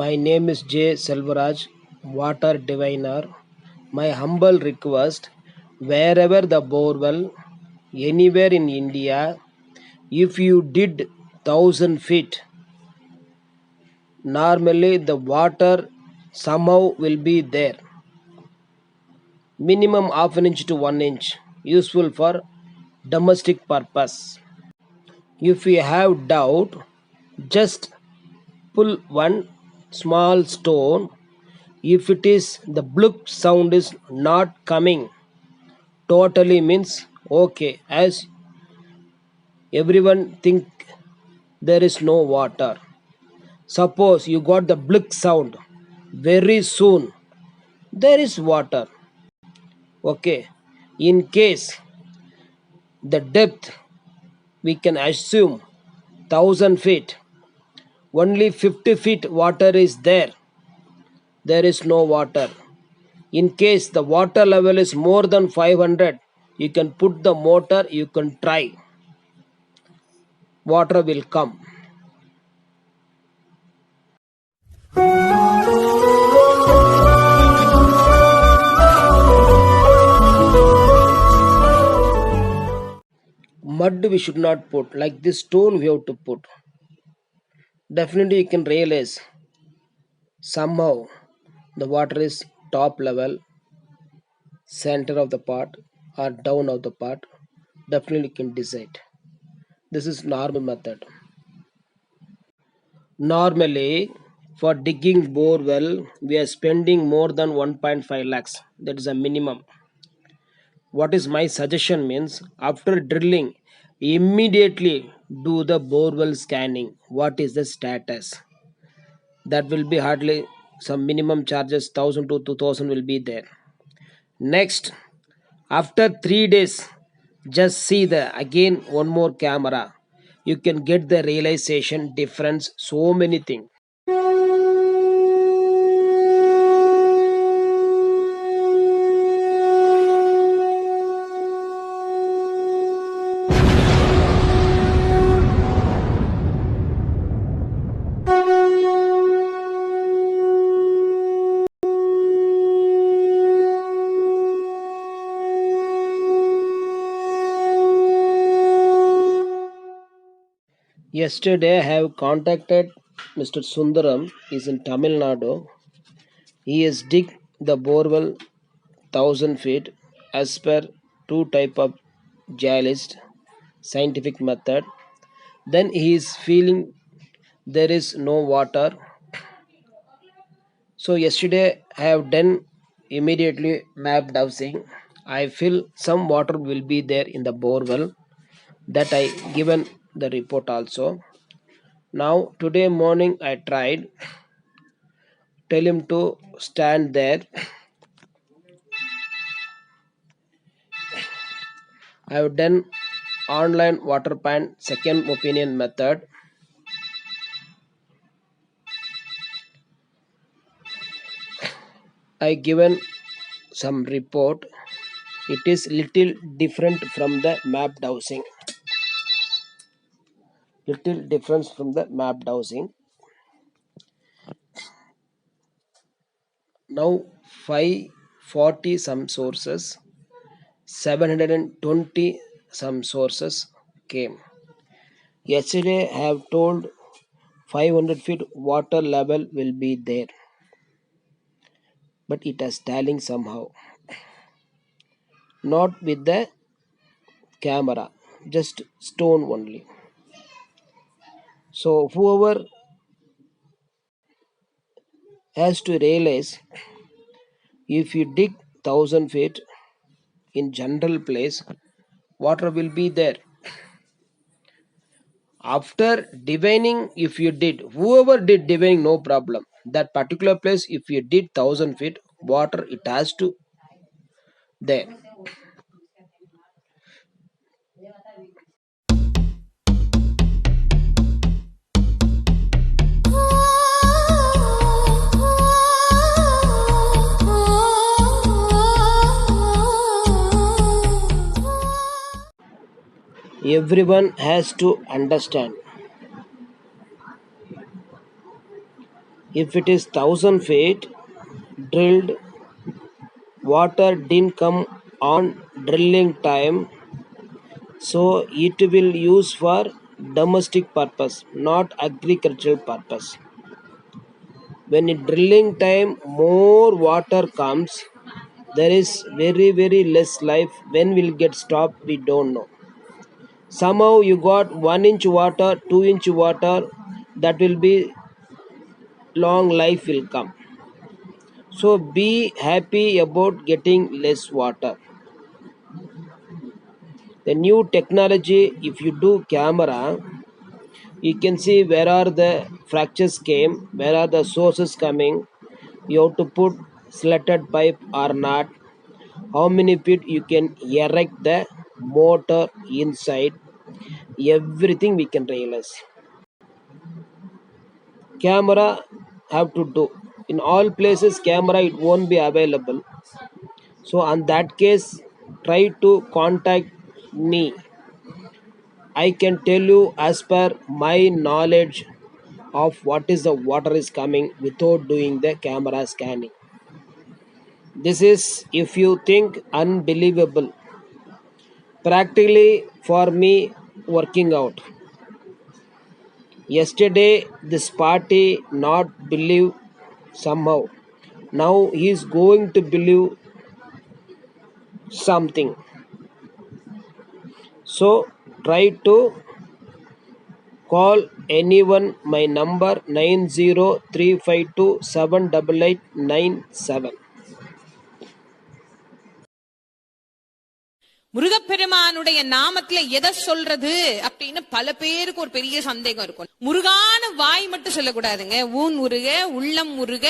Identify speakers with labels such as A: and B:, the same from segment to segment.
A: My name is J. Selvaraj, water diviner. My humble request, wherever the borewell, anywhere in India, if you did 1,000 feet, normally the water somehow will be there. Minimum half an inch to 1 inch, useful for domestic purpose. If you have doubt, just pull one small stone. If it is the bloop sound is not coming, totally means okay, as everyone think there is no water. Suppose you got the bloop sound, very soon there is water. Okay, in case the depth we can assume 1,000 feet, only 50 feet water is there, there is no water. In case the water level is more than 500, you can put the motor, you can try, water will come. Mud we should not put, like this stone we have to put. Definitely you can realize somehow the water is top level, center of the pot, or down of the pot. Definitely you can decide. This is normal method. Normally, for digging bore well, we are spending more than 1.5 lakhs. That is a minimum. What is my suggestion means, after drilling, immediately do the borewell scanning. What is the status? That will be hardly some minimum charges, 1,000 to 2,000 will be there. Next, after 3 days, just see the again one more camera. You can get the realization difference, so many things. Yesterday, I have contacted Mr. Sundaram. He's in Tamil Nadu. He has dig the borewell 1,000 feet as per two type of geologist scientific method. Then he is feeling there is no water. So yesterday I have done immediately map dowsing. I feel some water will be there in the borewell. That I given the report also. Now today morning I tried, tell him to stand there. I have done online water pan second opinion method. I given some report. It is little different from the map dowsing. Little difference from the map dowsing. Now 540 some sources, 720 some sources came. Yesterday I have told 500 feet water level will be there, but it is telling somehow. Not with the camera, just stone only. So whoever has to realize, if you dig 1,000 feet in general place, water will be there. After divining, if you did, whoever did divining, no problem. That particular place, if you did 1,000 feet, water it has to there. Everyone has to understand. If it is 1,000 feet drilled, water didn't come on drilling time, so it will use for domestic purpose, not agricultural purpose. When in drilling time more water comes, there is very less life. When will get stopped, we don't know. Somehow you got 1 inch water, 2 inch water, that will be long life will come. So be happy about getting less water. The new technology, if you do camera, you can see where are the fractures came, where are the sources coming. You have to put slotted pipe or not. How many feet you can erect the motor inside. Everything we can realize. Camera have to do. In all places, camera it won't be available. So on that case, try to contact me. I can tell you as per my knowledge of what is the water is coming without doing the camera scanning. This is if you think unbelievable. Practically for me working out. Yesterday this party not believe somehow. Now he is going to believe something. So try to call anyone my number 9035278897.
B: முருகப்பெருமானுடைய நாமத்துல எதை சொல்றது அப்படின்னு பல பேருக்கு ஒரு பெரிய சந்தேகம் இருக்கும். முருகான வாய் மட்டும் சொல்லக்கூடாதுங்க. ஊன் உருக, உள்ளம் உருக,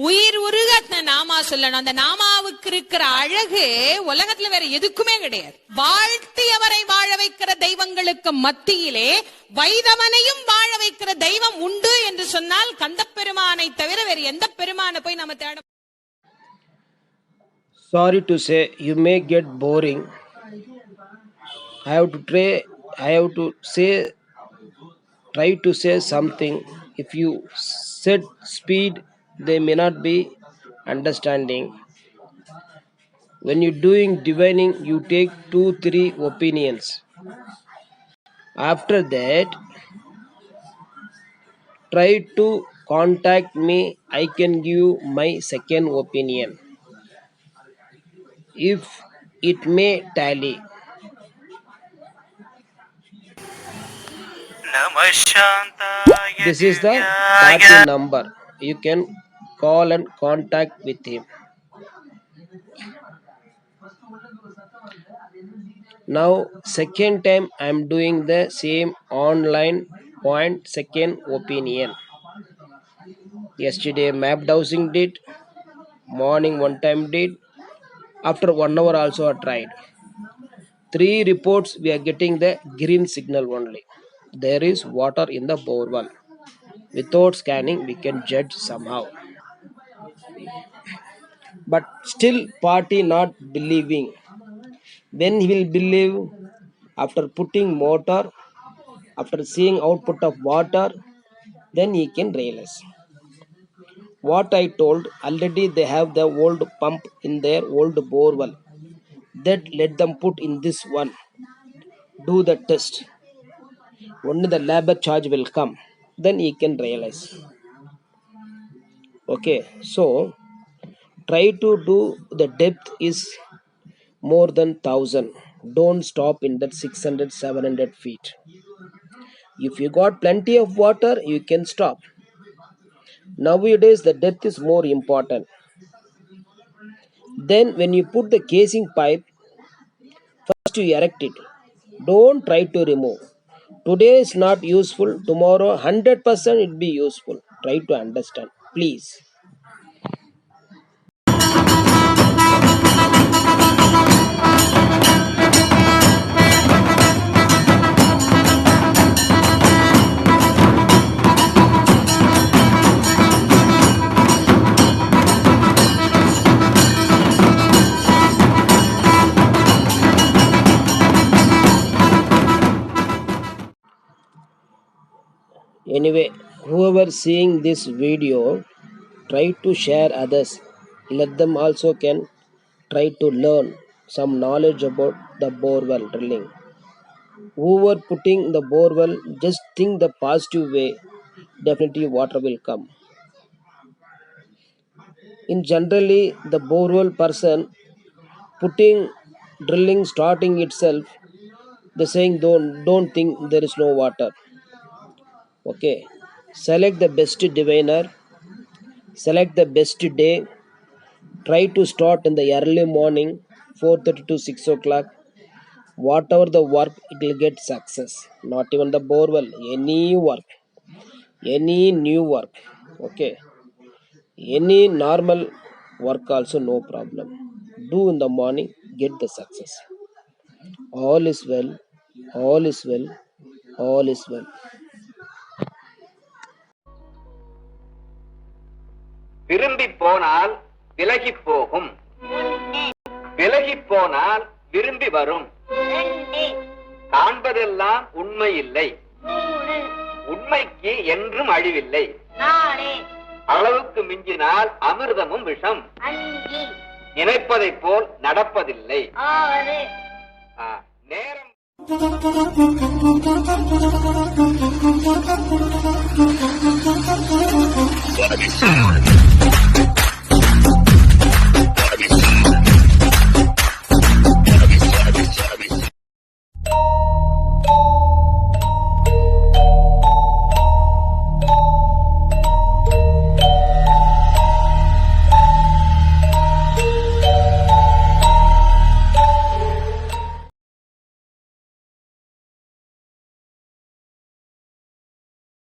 B: உயிர் உருக நாமா சொல்லணும். அந்த நாமாவுக்கு இருக்கிற அழகு உலகத்துல வேற எதுக்குமே கிடையாது. வாழ்த்தியவரை வாழ வைக்கிற தெய்வங்களுக்கு மத்தியிலே வைதவனையும் வாழ வைக்கிற தெய்வம் உண்டு என்று சொன்னால் கந்தப்பெருமானை தவிர வேற எந்த பெருமானை போய் நம்ம தேட.
A: Sorry to say, you may get boring. I have to try to say something. If you set speed, they may not be understanding. When you're doing divining, you take 2-3 opinions. After that, try to contact me. I can give you my second opinion. If it may tally. This is the party number. You can call and contact with him. Now second time I am doing the same online point second opinion. Yesterday mapped housing did, morning one time did, after 1 hour also I tried. 3 reports we are getting the green signal only. There is water in the borewell. Without scanning we can judge somehow. But still party not believing. When he will believe? After putting motor, after seeing output of water, then he can realize. What I told, already they have the old pump in their old borewell. That let them put in this one. Do the test. Only the labor charge will come. Then he can realize. Okay, so try to do the depth is more than 1,000. Don't stop in that 600-700 feet. If you got plenty of water, you can stop. Nowadays the depth is more important. Then when you put the casing pipe, first you erect it. Don't try to remove. Today is not useful, tomorrow 100% it be useful. Try to understand, please. Anyway, Whoever seeing this video, try to share others. Let them also can try to learn some knowledge about the borewell drilling. Whoever putting the borewell, just think the positive way, definitely water will come. In generally the borewell person putting drilling starting itself, the saying don't think there is no water. Okay, select the best diviner, select the best day, try to start in the early morning 4:30 to 6 o'clock. Whatever the work, it will get success. Not even the borewell, any work, any new work. Okay, any normal work also no problem. Do in the morning, get the success. All is well, all is well, all is well.
C: விரும்பி போனால் விலகி போகும், விலகி போனால் விரும்பி வரும். காண்பதெல்லாம் உண்மை இல்லை, உண்மைக்கு என்றும் அழிவில்லை. அளவுக்கு மிஞ்சினால் அமிர்தமும் விஷம், நினைப்பதை போல் நடப்பதில்லை. நேரம்